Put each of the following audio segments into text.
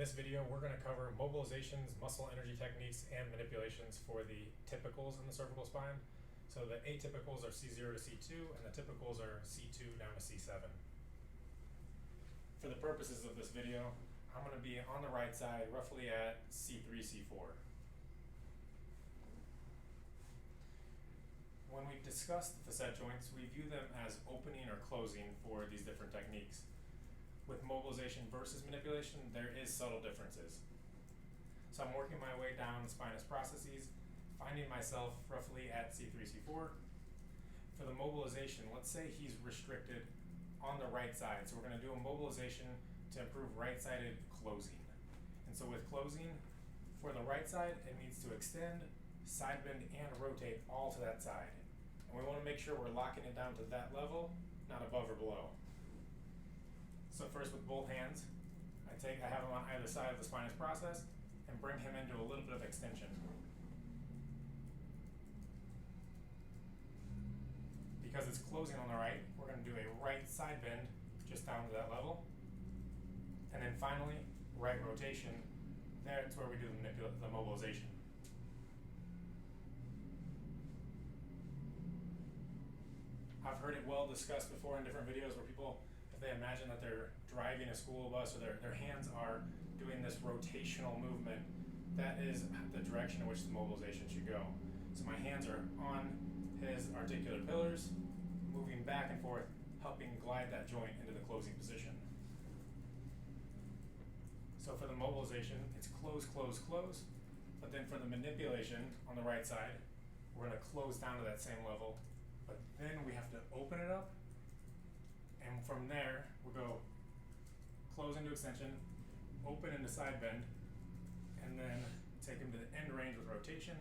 this video, we're going to cover mobilizations, muscle energy techniques, and manipulations for the typicals in the cervical spine. So the atypicals are C0 to C2, and the typicals are C2 down to C7. For the purposes of this video, I'm going to be on the right side, roughly at C3, C4. When we discuss the facet joints, we view them as opening or closing for these different techniques. With mobilization versus manipulation, there is subtle differences. So I'm working my way down the spinous processes, finding myself roughly at C3, C4. For the mobilization, let's say he's restricted on the right side. So we're going to do a mobilization to improve right-sided closing. And so with closing, for the right side, it needs to extend, side bend, and rotate all to that side. And we want to make sure we're locking it down to that level, not above or below. So first, with both hands, I have him on either side of the spinous process and bring him into a little bit of extension. Because it's closing on the right, we're going to do a right side bend just down to that level. And then finally, right rotation. That's where we do the mobilization. I've heard it well discussed before in different videos where people, if they imagine that they're driving a school bus or their hands are doing this rotational movement, that is the direction in which the mobilization should go. So my hands are on his articular pillars, moving back and forth, helping glide that joint into the closing position. So for the mobilization, it's close, close, close. But then for the manipulation on the right side, we're going to close down to that same level. But then we have to open it up. And from there, we'll go close into extension, open into side bend, and then take him to the end range with rotation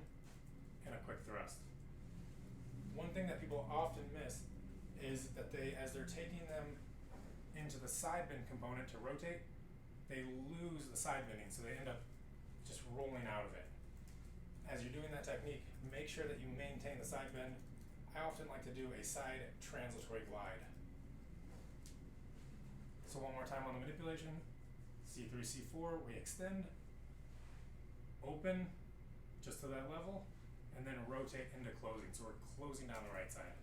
and a quick thrust. One thing that people often miss is that as they're taking them into the side bend component to rotate, they lose the side bending, so they end up just rolling out of it. As you're doing that technique, make sure that you maintain the side bend. I often like to do a side translatory glide. So one more time on the manipulation, C3, C4, we extend, open just to that level, and then rotate into closing. So we're closing down the right side.